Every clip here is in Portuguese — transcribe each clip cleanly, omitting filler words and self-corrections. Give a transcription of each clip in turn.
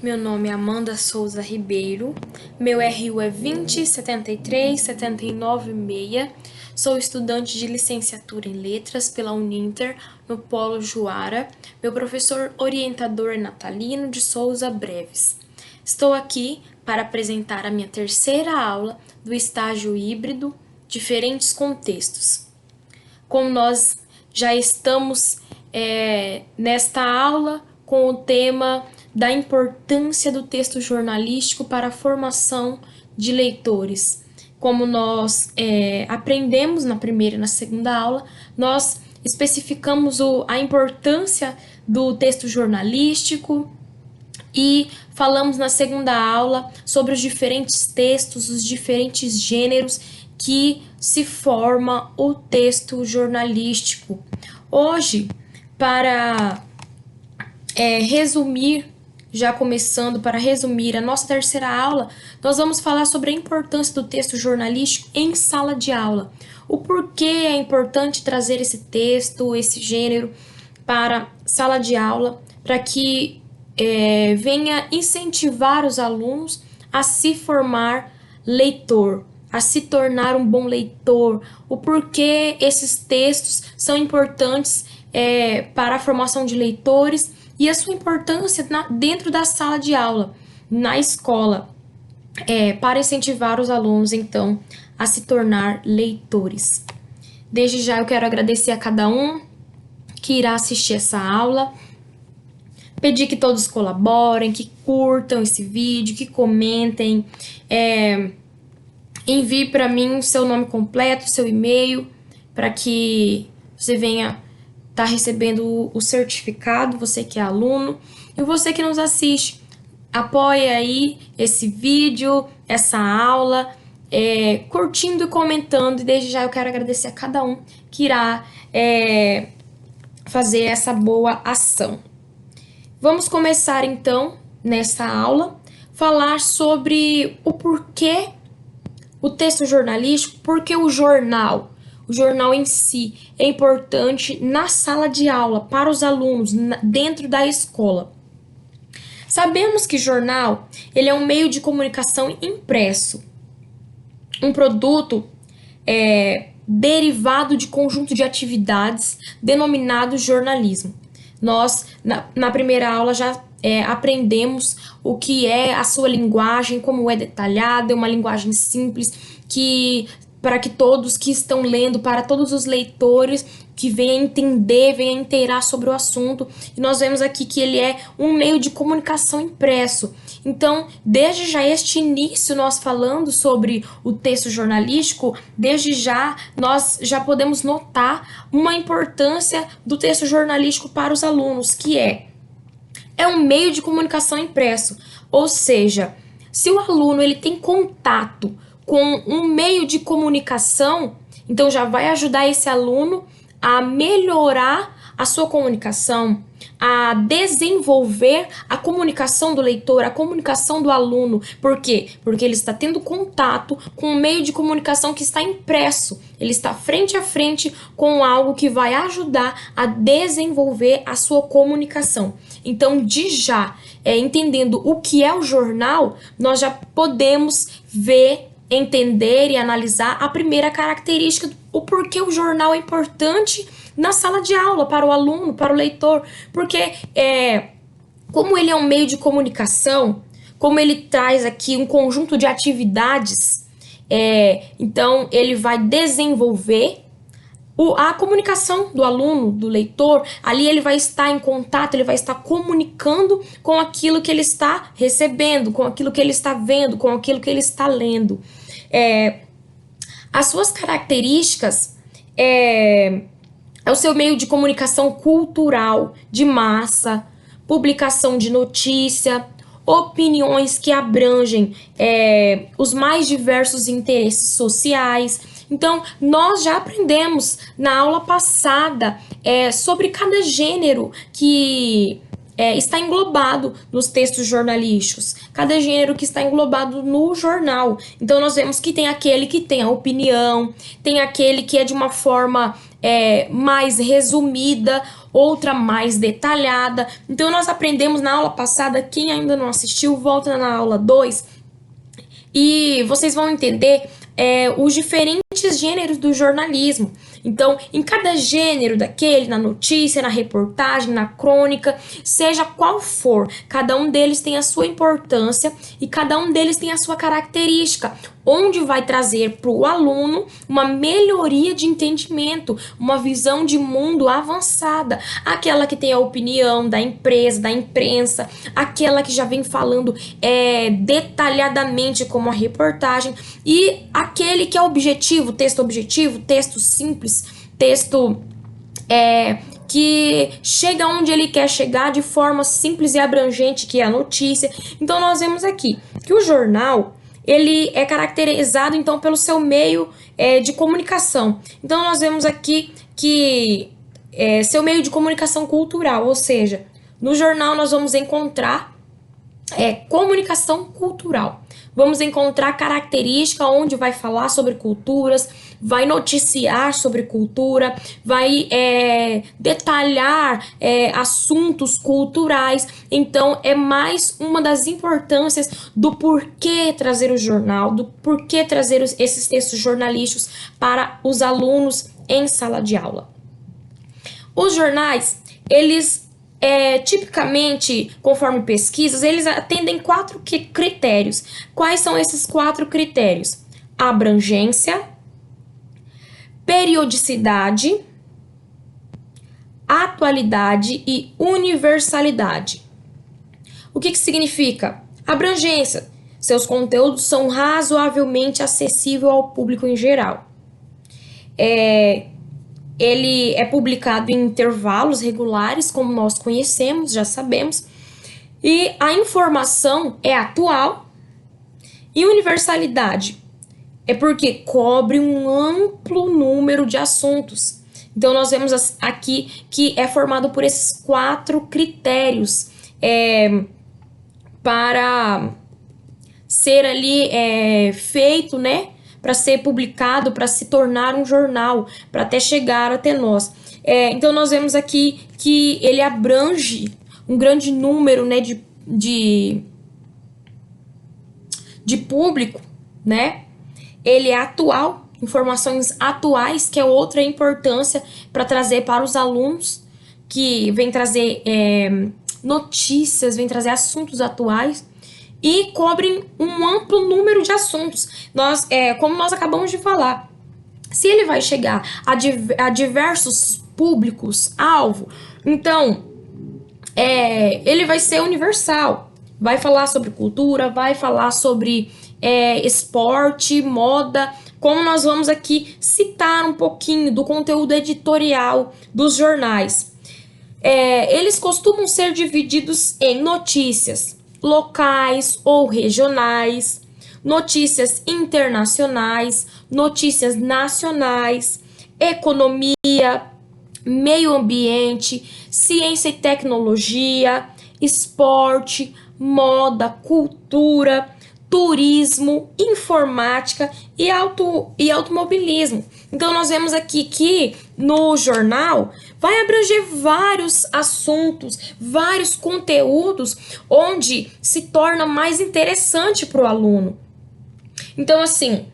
Meu nome é Amanda Souza Ribeiro, meu RU é 2073796, sou estudante de licenciatura em Letras pela Uninter, no Polo Juara. Meu professor orientador é Natalino de Souza Breves. Estou aqui para apresentar a minha terceira aula do estágio híbrido, Diferentes Contextos. Como nós já estamos nesta aula com o tema da importância do texto jornalístico para a formação de leitores. Como nós aprendemos na primeira e na segunda aula, nós especificamos a importância do texto jornalístico e falamos na segunda aula sobre os diferentes textos, os diferentes gêneros que se forma o texto jornalístico. Hoje, para resumir, já começando para resumir a nossa terceira aula, nós vamos falar sobre a importância do texto jornalístico em sala de aula. O porquê é importante trazer esse texto, esse gênero para sala de aula, para que venha incentivar os alunos a se formar leitor, a se tornar um bom leitor, o porquê esses textos são importantes para a formação de leitores e a sua importância dentro da sala de aula, na escola, para incentivar os alunos, então, a se tornar leitores. Desde já eu quero agradecer a cada um que irá assistir essa aula, pedir que todos colaborem, que curtam esse vídeo, que comentem, envie para mim o seu nome completo, o seu e-mail, para que você venha estar recebendo o certificado, você que é aluno, e você que nos assiste. Apoie aí esse vídeo, essa aula, curtindo e comentando, e desde já eu quero agradecer a cada um que irá fazer essa boa ação. Vamos começar então, nessa aula, falar sobre o porquê o texto jornalístico, porque o jornal em si é importante na sala de aula, para os alunos, dentro da escola. Sabemos que jornal ele é um meio de comunicação impresso, um produto derivado de conjunto de atividades denominado jornalismo. Nós, na primeira aula, já aprendemos o que é a sua linguagem, como é detalhada, é uma linguagem simples, para que todos que estão lendo, para todos os leitores que venham entender, venham inteirar sobre o assunto. E nós vemos aqui que ele é um meio de comunicação impresso. Então, desde já este início, nós falando sobre o texto jornalístico, desde já nós já podemos notar uma importância do texto jornalístico para os alunos, que é um meio de comunicação impresso. Ou seja, se o aluno ele tem contato com um meio de comunicação, então já vai ajudar esse aluno a melhorar a sua comunicação, a desenvolver a comunicação do leitor, a comunicação do aluno. Por quê? Porque ele está tendo contato com um meio de comunicação que está impresso. Ele está frente a frente com algo que vai ajudar a desenvolver a sua comunicação. Então, entendendo o que é o jornal, nós já podemos ver, entender e analisar a primeira característica, o porquê o jornal é importante na sala de aula, para o aluno, para o leitor. Porque como ele é um meio de comunicação, como ele traz aqui um conjunto de atividades, então ele vai desenvolver a comunicação do aluno, do leitor. Ali ele vai estar em contato, ele vai estar comunicando com aquilo que ele está recebendo, com aquilo que ele está vendo, com aquilo que ele está lendo. As suas características é o seu meio de comunicação cultural, de massa, publicação de notícia, opiniões que abrangem os mais diversos interesses sociais. Então, nós já aprendemos na aula passada sobre cada gênero que está englobado nos textos jornalísticos, cada gênero que está englobado no jornal. Então nós vemos que tem aquele que tem a opinião, tem aquele que é de uma forma mais resumida, outra mais detalhada. Então nós aprendemos na aula passada, quem ainda não assistiu, volta na aula 2 e vocês vão entender os diferentes gêneros do jornalismo. Então, em cada gênero daquele, na notícia, na reportagem, na crônica, seja qual for, cada um deles tem a sua importância e cada um deles tem a sua característica, onde vai trazer para o aluno uma melhoria de entendimento, uma visão de mundo avançada, aquela que tem a opinião da empresa, da imprensa, aquela que já vem falando detalhadamente como a reportagem, e aquele que é objetivo, texto simples, texto que chega onde ele quer chegar de forma simples e abrangente, que é a notícia. Então nós vemos aqui que o jornal ele é caracterizado então pelo seu meio de comunicação. Então nós vemos aqui que seu meio de comunicação cultural, ou seja, no jornal nós vamos encontrar comunicação cultural. Vamos encontrar característica onde vai falar sobre culturas, vai noticiar sobre cultura, vai detalhar assuntos culturais. Então, é mais uma das importâncias do porquê trazer o jornal, do porquê trazer esses textos jornalísticos para os alunos em sala de aula. Os jornais, eles tipicamente, conforme pesquisas, eles atendem 4 critérios. Quais são esses 4 critérios? Abrangência, periodicidade, atualidade e universalidade. O que significa? Abrangência. Seus conteúdos são razoavelmente acessíveis ao público em geral. Ele é publicado em intervalos regulares, como nós conhecemos, já sabemos. E a informação é atual. E universalidade é porque cobre um amplo número de assuntos. Então, nós vemos aqui que é formado por esses 4 critérios para ser ali feito, né? Para ser publicado, para se tornar um jornal, para até chegar até nós. Então, nós vemos aqui que ele abrange um grande número, né, de público, né? Ele é atual, informações atuais, que é outra importância para trazer para os alunos, que vem trazer notícias, vem trazer assuntos atuais, e cobrem um amplo número de assuntos. Como nós acabamos de falar, se ele vai chegar a diversos públicos-alvo, então ele vai ser universal. Vai falar sobre cultura, vai falar sobre esporte, moda, como nós vamos aqui citar um pouquinho do conteúdo editorial dos jornais. Eles costumam ser divididos em notícias locais ou regionais, notícias internacionais, notícias nacionais, economia, meio ambiente, ciência e tecnologia, esporte, moda, cultura, turismo, informática e automobilismo. Então, nós vemos aqui que no jornal vai abranger vários assuntos, vários conteúdos, onde se torna mais interessante para o aluno. Então, assim,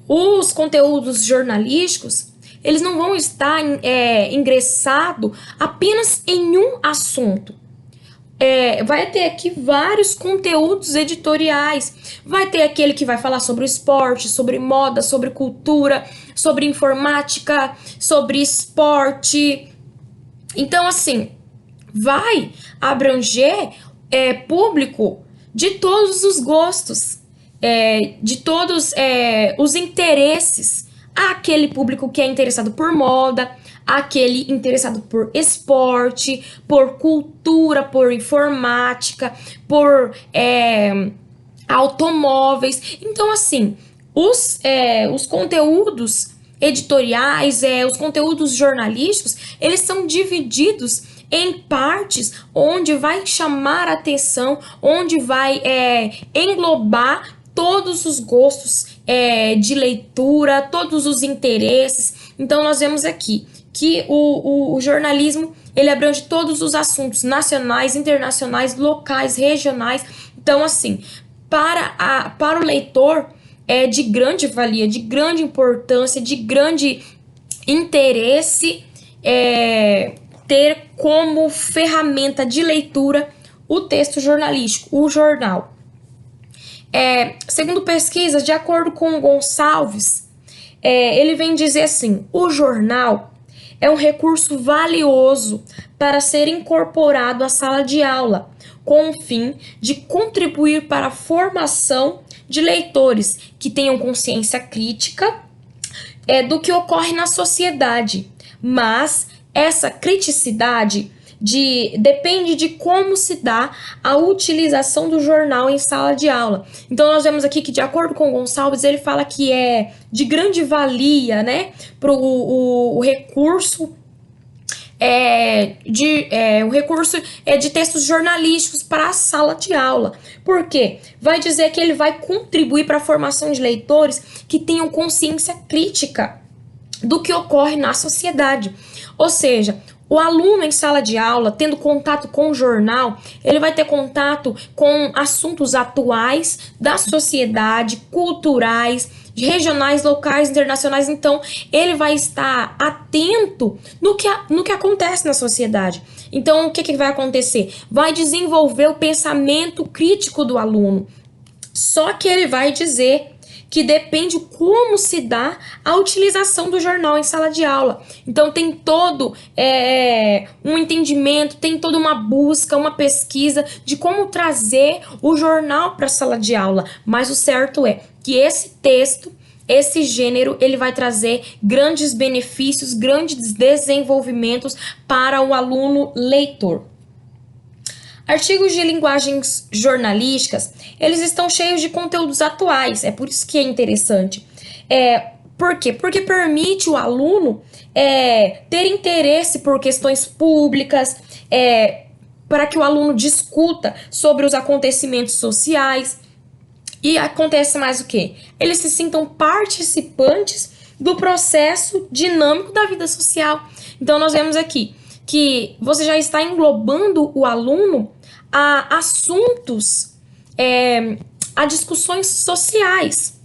os conteúdos jornalísticos, eles não vão estar ingressados apenas em um assunto. Vai ter aqui vários conteúdos editoriais. Vai ter aquele que vai falar sobre o esporte, sobre moda, sobre cultura, sobre informática, sobre esporte. Então, assim, vai abranger público de todos os gostos, de todos os interesses. Aquele público que é interessado por moda, aquele interessado por esporte, por cultura, por informática, por automóveis. Então, assim, os conteúdos editoriais, os conteúdos jornalísticos, eles são divididos em partes onde vai chamar a atenção, onde vai englobar todos os gostos de leitura, todos os interesses. Então, nós vemos aqui que o jornalismo, ele abrange todos os assuntos nacionais, internacionais, locais, regionais. Então, assim, para o leitor, é de grande valia, de grande importância, de grande interesse ter como ferramenta de leitura o texto jornalístico, o jornal. Segundo pesquisas, de acordo com Gonçalves, ele vem dizer assim: o jornal é um recurso valioso para ser incorporado à sala de aula, com o fim de contribuir para a formação de leitores que tenham consciência crítica do que ocorre na sociedade. Mas essa criticidade depende de como se dá a utilização do jornal em sala de aula. Então, nós vemos aqui que, de acordo com Gonçalves, ele fala que é de grande valia, né, para o recurso de textos jornalísticos para a sala de aula. Por quê? Vai dizer que ele vai contribuir para a formação de leitores que tenham consciência crítica do que ocorre na sociedade. Ou seja, o aluno em sala de aula, tendo contato com o jornal, ele vai ter contato com assuntos atuais da sociedade, culturais, regionais, locais, internacionais. Então, ele vai estar atento no que acontece na sociedade. Então, o que vai acontecer? Vai desenvolver o pensamento crítico do aluno. Só que ele vai dizer que depende como se dá a utilização do jornal em sala de aula. Então, tem todo um entendimento, tem toda uma busca, uma pesquisa de como trazer o jornal para a sala de aula. Mas o certo é que esse texto, esse gênero, ele vai trazer grandes benefícios, grandes desenvolvimentos para o aluno leitor. Artigos de linguagens jornalísticas, eles estão cheios de conteúdos atuais, é por isso que é interessante. Por quê? Porque permite o aluno ter interesse por questões públicas, para que o aluno discuta sobre os acontecimentos sociais. E acontece mais o quê? Eles se sintam participantes do processo dinâmico da vida social. Então, nós vemos aqui que você já está englobando o aluno a assuntos, a discussões sociais.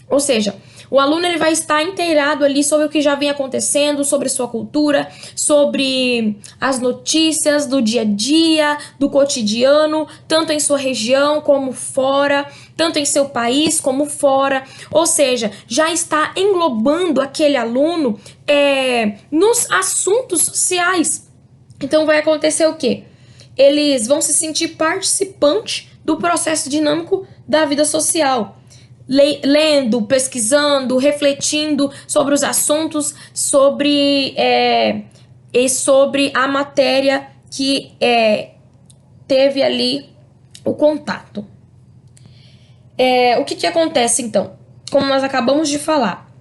Ou seja, o aluno ele vai estar inteirado ali sobre o que já vem acontecendo, sobre sua cultura, sobre as notícias do dia a dia, do cotidiano, tanto em sua região como fora, tanto em seu país como fora. Ou seja, já está englobando aquele aluno nos assuntos sociais. Então vai acontecer o quê? Eles vão se sentir participantes do processo dinâmico da vida social. Lendo, pesquisando, refletindo sobre os assuntos, sobre a matéria que teve ali o contato. O que acontece então? Como nós acabamos de falar,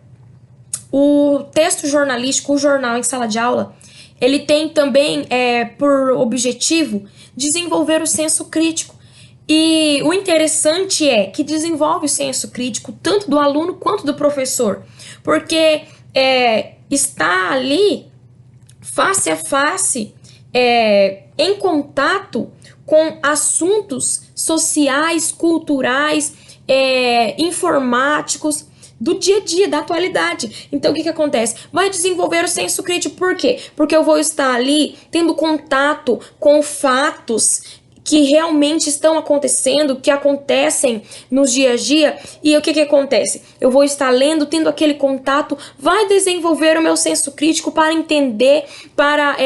o texto jornalístico, o jornal em sala de aula, ele tem também por objetivo desenvolver o senso crítico. E o interessante é que desenvolve o senso crítico tanto do aluno quanto do professor, porque está ali face a face, em contato com assuntos sociais, culturais, informáticos, do dia a dia, da atualidade. Então, o que acontece? Vai desenvolver o senso crítico. Por quê? Porque eu vou estar ali tendo contato com fatos que realmente estão acontecendo, que acontecem nos dia a dia. E o que acontece? Eu vou estar lendo, tendo aquele contato, vai desenvolver o meu senso crítico para entender, para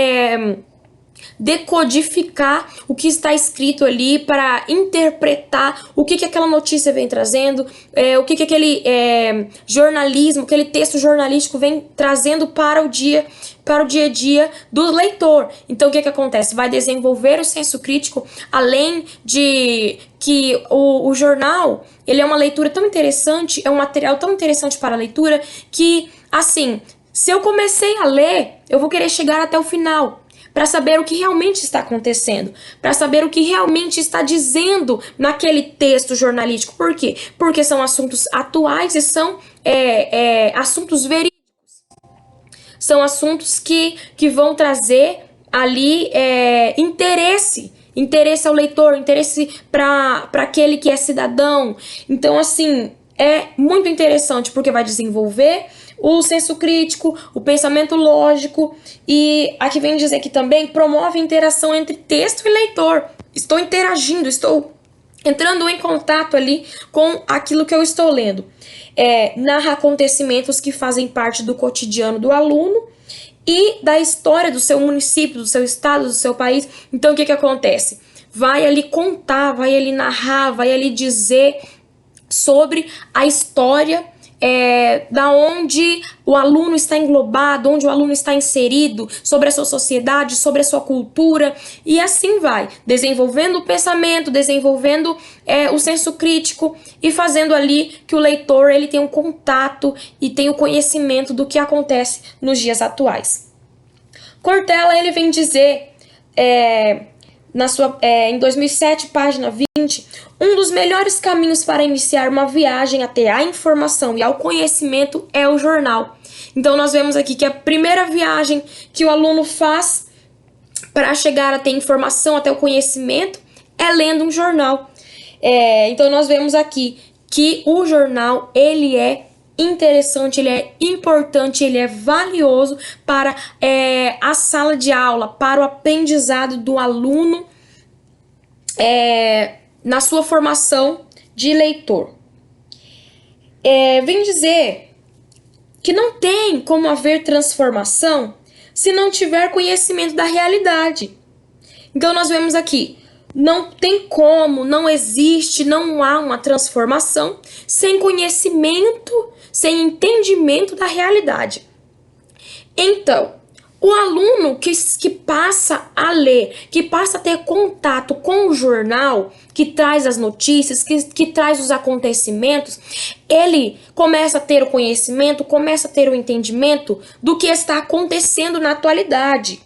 decodificar o que está escrito ali, para interpretar o que aquela notícia vem trazendo, o que aquele jornalismo, aquele texto jornalístico vem trazendo para o dia a dia do leitor. Então, o que acontece? Vai desenvolver o senso crítico, além de que o jornal, ele é uma leitura tão interessante, é um material tão interessante para a leitura, que, assim, se eu comecei a ler, eu vou querer chegar até o final. para saber o que realmente está acontecendo, para saber o que realmente está dizendo naquele texto jornalístico. Por quê? Porque são assuntos atuais e são assuntos verídicos. São assuntos que vão trazer ali interesse ao leitor, interesse para aquele que é cidadão. Então, assim, é muito interessante porque vai desenvolver o senso crítico, o pensamento lógico, e aqui vem dizer que também promove a interação entre texto e leitor. Estou interagindo, estou entrando em contato ali com aquilo que eu estou lendo. Narra acontecimentos que fazem parte do cotidiano do aluno e da história do seu município, do seu estado, do seu país. Então, o que acontece? Vai ali contar, vai ali narrar, vai ali dizer sobre a história da onde o aluno está englobado, onde o aluno está inserido, sobre a sua sociedade, sobre a sua cultura, e assim vai, desenvolvendo o pensamento, desenvolvendo o senso crítico e fazendo ali que o leitor ele tenha um contato e tenha o conhecimento do que acontece nos dias atuais. Cortella ele vem dizer em 2007, página 20, um dos melhores caminhos para iniciar uma viagem até a informação e ao conhecimento é o jornal. Então nós vemos aqui que a primeira viagem que o aluno faz para chegar até a informação, até o conhecimento, é lendo um jornal. Então nós vemos aqui que o jornal ele é interessante, ele é importante, ele é valioso para a sala de aula, para o aprendizado do aluno na sua formação de leitor. Vem dizer que não tem como haver transformação se não tiver conhecimento da realidade. Então nós vemos aqui, não tem como, não existe, não há uma transformação sem conhecimento, sem entendimento da realidade. Então, o aluno que passa a ler, que passa a ter contato com o jornal, que traz as notícias, que traz os acontecimentos, ele começa a ter o conhecimento, começa a ter o entendimento do que está acontecendo na atualidade,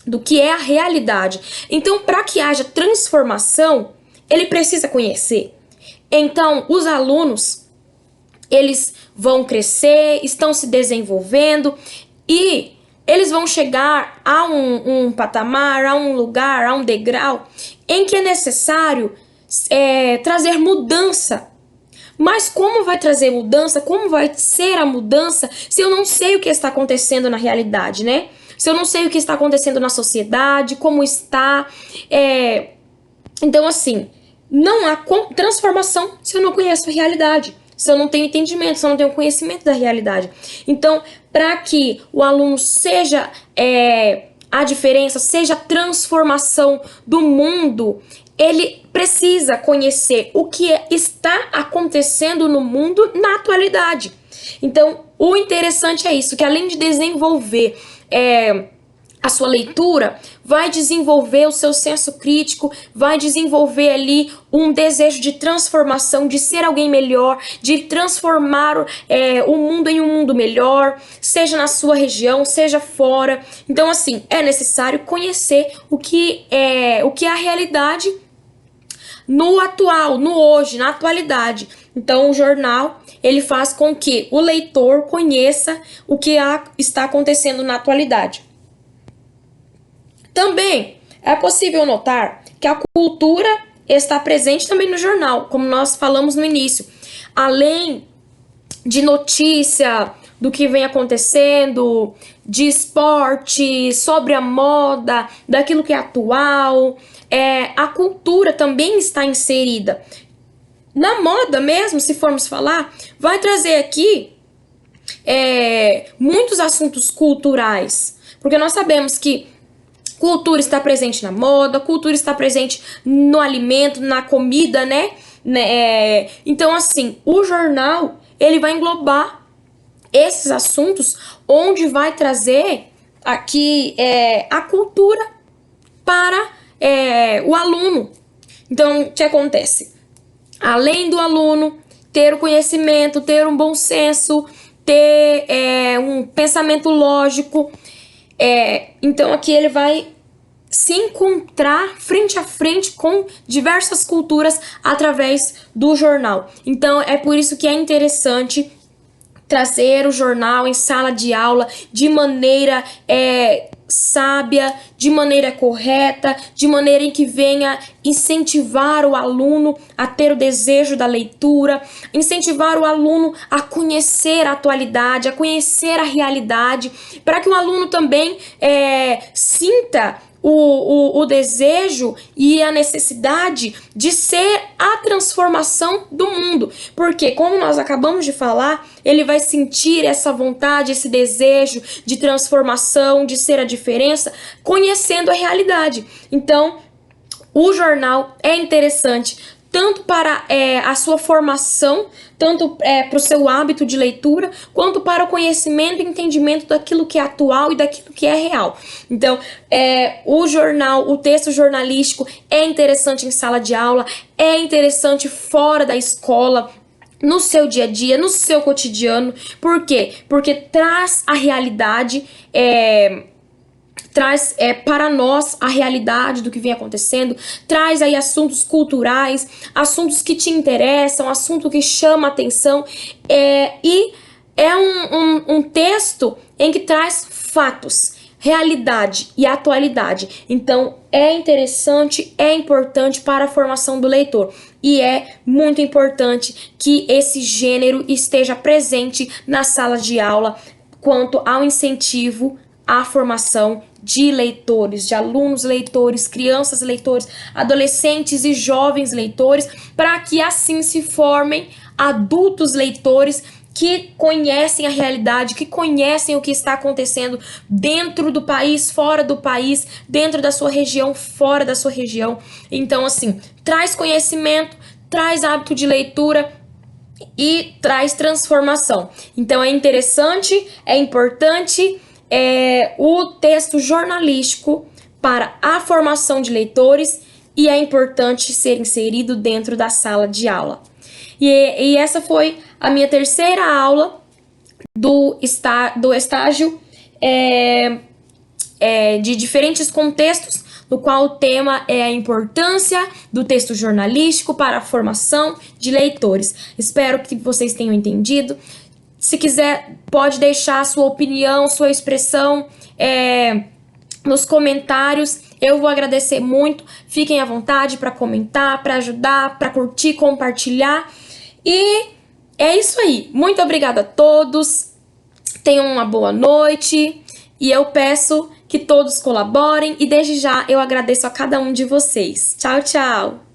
do que é a realidade. Então, para que haja transformação, ele precisa conhecer. Então, os alunos, eles vão crescer, estão se desenvolvendo e eles vão chegar a um patamar, a um lugar, a um degrau em que é necessário trazer mudança. Mas como vai trazer mudança? Como vai ser a mudança se eu não sei o que está acontecendo na realidade, né? Se eu não sei o que está acontecendo na sociedade, como está. Então, assim, não há transformação se eu não conheço a realidade, se eu não tenho entendimento, se eu não tenho conhecimento da realidade. Então, para que o aluno seja a diferença, seja a transformação do mundo, ele precisa conhecer o que está acontecendo no mundo na atualidade. Então, o interessante é isso, que além de desenvolver a sua leitura, vai desenvolver o seu senso crítico, vai desenvolver ali um desejo de transformação, de ser alguém melhor, de transformar o mundo em um mundo melhor, seja na sua região, seja fora. Então, assim, é necessário conhecer o que é a realidade no atual, no hoje, na atualidade. Então, o jornal, ele faz com que o leitor conheça o que está acontecendo na atualidade. Também é possível notar que a cultura está presente também no jornal, como nós falamos no início. Além de notícia do que vem acontecendo, de esporte, sobre a moda, daquilo que é atual, a cultura também está inserida. Na moda mesmo, se formos falar, vai trazer aqui muitos assuntos culturais, porque nós sabemos que cultura está presente na moda, cultura está presente no alimento, na comida, né? Então, assim, o jornal, ele vai englobar esses assuntos, onde vai trazer aqui a cultura para o aluno. Então, o que acontece? Além do aluno ter o conhecimento, ter um bom senso, ter um pensamento lógico, Então aqui ele vai se encontrar frente a frente com diversas culturas através do jornal. Então é por isso que é interessante trazer o jornal em sala de aula de maneira sábia, de maneira correta, de maneira em que venha incentivar o aluno a ter o desejo da leitura, incentivar o aluno a conhecer a atualidade, a conhecer a realidade, para que o aluno também sinta o desejo e a necessidade de ser a transformação do mundo. Porque, como nós acabamos de falar, ele vai sentir essa vontade, esse desejo de transformação, de ser a diferença, conhecendo a realidade. Então, o jornal é interessante tanto para a sua formação, tanto para o seu hábito de leitura, quanto para o conhecimento e entendimento daquilo que é atual e daquilo que é real. Então, o jornal, o texto jornalístico é interessante em sala de aula, é interessante fora da escola, no seu dia a dia, no seu cotidiano. Por quê? Porque traz a realidade, traz para nós a realidade do que vem acontecendo, traz aí assuntos culturais, assuntos que te interessam, assunto que chama atenção, e é um texto em que traz fatos, realidade e atualidade. Então é interessante, é importante para a formação do leitor. E é muito importante que esse gênero esteja presente na sala de aula quanto ao incentivo à formação de leitores, de alunos leitores, crianças leitores, adolescentes e jovens leitores, para que assim se formem adultos leitores que conhecem a realidade, que conhecem o que está acontecendo dentro do país, fora do país, dentro da sua região, fora da sua região. Então, assim, traz conhecimento, traz hábito de leitura e traz transformação. Então, é interessante, é importante o texto jornalístico para a formação de leitores e é importante ser inserido dentro da sala de aula. E essa foi a minha terceira aula do estágio de diferentes contextos, no qual o tema é a importância do texto jornalístico para a formação de leitores. Espero que vocês tenham entendido. Se quiser, pode deixar a sua opinião, sua expressão nos comentários. Eu vou agradecer muito. Fiquem à vontade para comentar, para ajudar, para curtir, compartilhar. E é isso aí. Muito obrigada a todos. Tenham uma boa noite. E eu peço que todos colaborem. E desde já eu agradeço a cada um de vocês. Tchau, tchau!